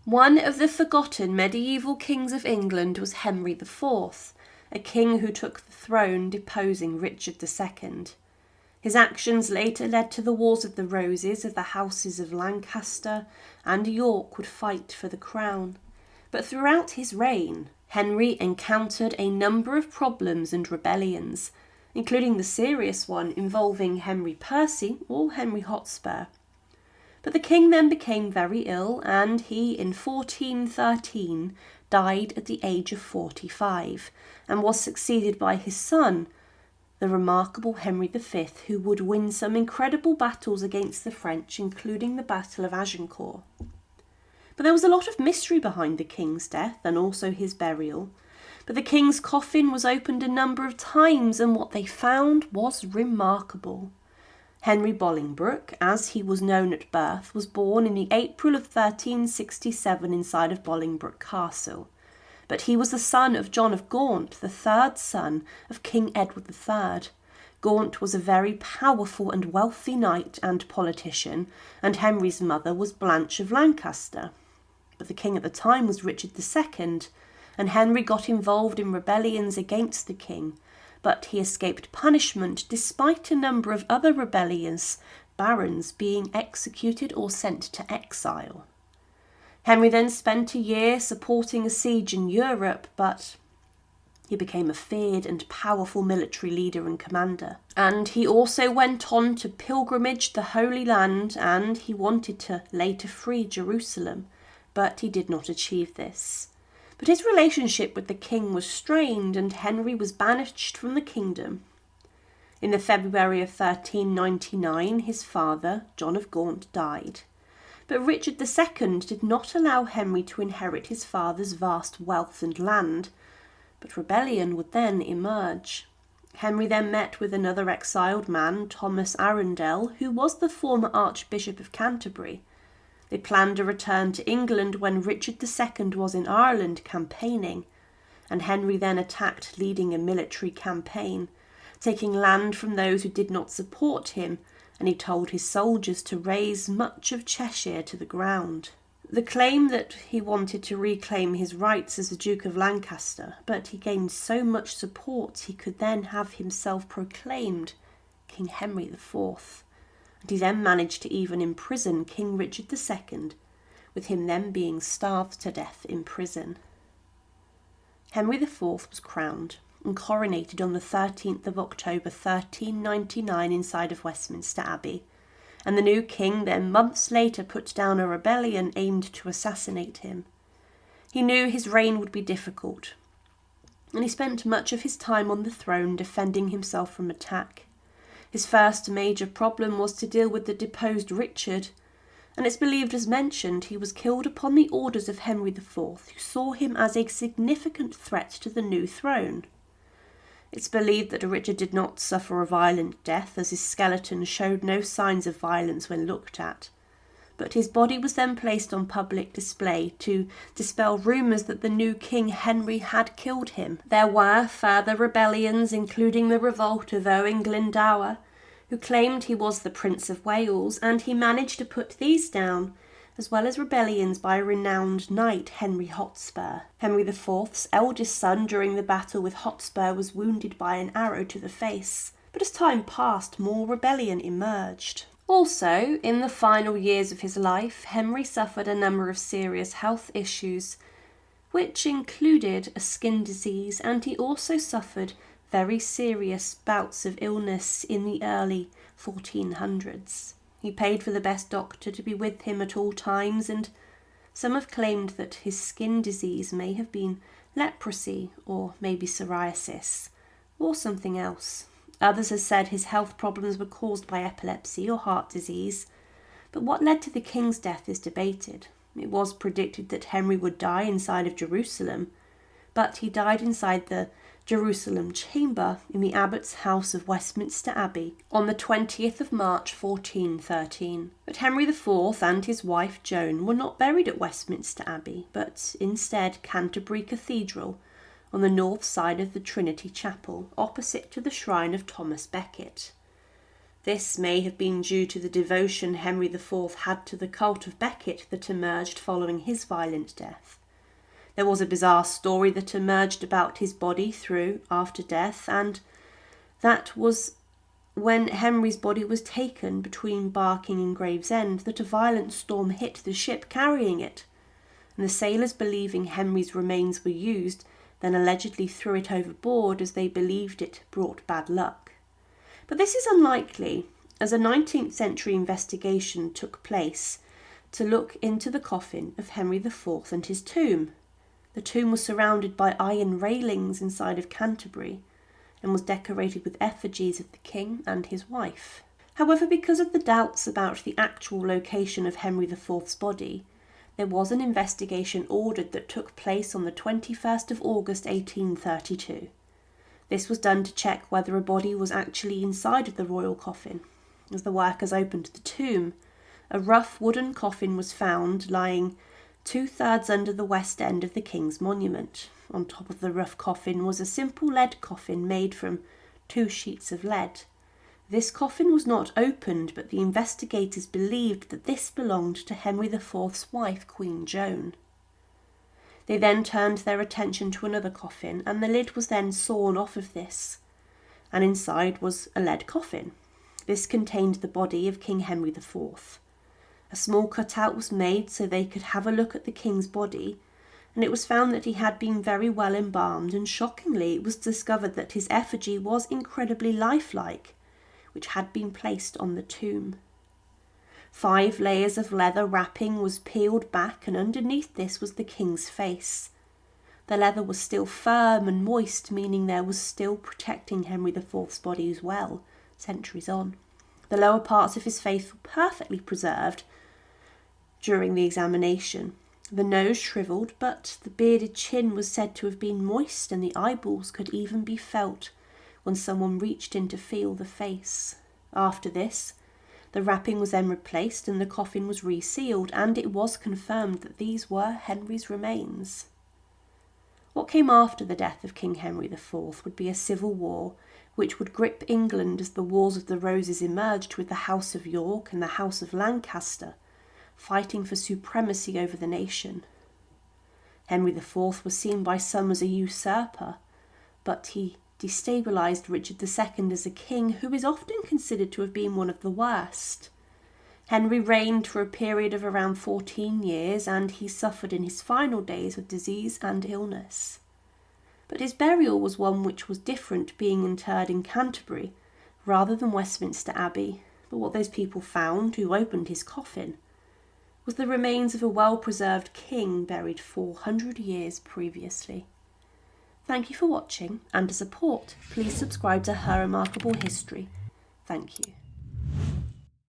One of the forgotten medieval kings of England was Henry IV, a king who took the throne deposing Richard II. His actions later led to the Wars of the Roses of the Houses of Lancaster and York would fight for the crown. But throughout his reign, Henry encountered a number of problems and rebellions, including the serious one involving Henry Percy or Henry Hotspur. But the king then became very ill and he, in 1413, died at the age of 45 and was succeeded by his son, the remarkable Henry V, who would win some incredible battles against the French, including the Battle of Agincourt. But there was a lot of mystery behind the king's death and also his burial. But the king's coffin was opened a number of times and what they found was remarkable. Henry Bolingbroke, as he was known at birth, was born in the April of 1367 inside of Bolingbroke Castle. But he was the son of John of Gaunt, the third son of King Edward III. Gaunt was a very powerful and wealthy knight and politician, and Henry's mother was Blanche of Lancaster. But the king at the time was Richard II, and Henry got involved in rebellions against the king, but he escaped punishment despite a number of other rebellious barons being executed or sent to exile. Henry then spent a year supporting a siege in Europe, but he became a feared and powerful military leader and commander. And he also went on to pilgrimage the Holy Land, and he wanted to later free Jerusalem, but he did not achieve this. But his relationship with the king was strained and Henry was banished from the kingdom. In the February of 1399, his father, John of Gaunt, died. But Richard II did not allow Henry to inherit his father's vast wealth and land, but rebellion would then emerge. Henry then met with another exiled man, Thomas Arundel, who was the former Archbishop of Canterbury. They planned a return to England when Richard II was in Ireland campaigning, and Henry then attacked, leading a military campaign, taking land from those who did not support him, and he told his soldiers to raze much of Cheshire to the ground. The claim that he wanted to reclaim his rights as the Duke of Lancaster, but he gained so much support he could then have himself proclaimed King Henry IV. And he then managed to even imprison King Richard II, with him then being starved to death in prison. Henry IV was crowned and coronated on the 13th of October 1399 inside of Westminster Abbey, and the new king then months later put down a rebellion aimed to assassinate him. He knew his reign would be difficult, and he spent much of his time on the throne defending himself from attack. His first major problem was to deal with the deposed Richard, and it's believed, as mentioned, he was killed upon the orders of Henry IV, who saw him as a significant threat to the new throne. It's believed that Richard did not suffer a violent death, as his skeleton showed no signs of violence when looked at, but his body was then placed on public display to dispel rumours that the new king Henry had killed him. There were further rebellions, including the revolt of Owen Glendower, who claimed he was the Prince of Wales, and he managed to put these down, as well as rebellions by a renowned knight, Henry Hotspur. Henry IV's eldest son during the battle with Hotspur was wounded by an arrow to the face, but as time passed, more rebellion emerged. Also, in the final years of his life, Henry suffered a number of serious health issues, which included a skin disease, and he also suffered very serious bouts of illness in the early 1400s. He paid for the best doctor to be with him at all times, and some have claimed that his skin disease may have been leprosy or maybe psoriasis or something else. Others have said his health problems were caused by epilepsy or heart disease, but what led to the king's death is debated. It was predicted that Henry would die inside of Jerusalem, but he died inside the Jerusalem chamber in the abbot's house of Westminster Abbey on the 20th of March 1413. But Henry IV and his wife Joan were not buried at Westminster Abbey, but instead Canterbury Cathedral, on the north side of the Trinity Chapel, opposite to the shrine of Thomas Becket. This may have been due to the devotion Henry IV had to the cult of Becket that emerged following his violent death. There was a bizarre story that emerged about his body after death, and that was when Henry's body was taken between Barking and Gravesend, that a violent storm hit the ship carrying it, and the sailors, believing Henry's remains were used, then allegedly threw it overboard as they believed it brought bad luck. But this is unlikely, as a 19th century investigation took place to look into the coffin of Henry IV and his tomb. The tomb was surrounded by iron railings inside of Canterbury and was decorated with effigies of the king and his wife. However, because of the doubts about the actual location of Henry IV's body, there was an investigation ordered that took place on the 21st of August 1832. This was done to check whether a body was actually inside of the royal coffin. As the workers opened the tomb, a rough wooden coffin was found lying 2/3 under the west end of the king's monument. On top of the rough coffin was a simple lead coffin made from 2 sheets of lead. This coffin was not opened, but the investigators believed that this belonged to Henry IV's wife, Queen Joan. They then turned their attention to another coffin, and the lid was then sawn off of this, and inside was a lead coffin. This contained the body of King Henry IV. A small cutout was made so they could have a look at the king's body, and it was found that he had been very well embalmed, and shockingly it was discovered that his effigy was incredibly lifelike, which had been placed on the tomb. 5 layers of leather wrapping was peeled back, and underneath this was the king's face. The leather was still firm and moist, meaning there was still protecting Henry IV's body as well, centuries on. The lower parts of his face were perfectly preserved during the examination. The nose shriveled, but the bearded chin was said to have been moist, and the eyeballs could even be felt when someone reached in to feel the face. After this, the wrapping was then replaced and the coffin was resealed, and it was confirmed that these were Henry's remains. What came after the death of King Henry IV would be a civil war which would grip England as the Wars of the Roses emerged, with the House of York and the House of Lancaster fighting for supremacy over the nation. Henry IV was seen by some as a usurper, but he destabilised Richard II as a king who is often considered to have been one of the worst. Henry reigned for a period of around 14 years, and he suffered in his final days with disease and illness. But his burial was one which was different, being interred in Canterbury rather than Westminster Abbey. But what those people found who opened his coffin was the remains of a well-preserved king buried 400 years previously. Thank you for watching, and to support, please subscribe to Her Remarkable History. Thank you.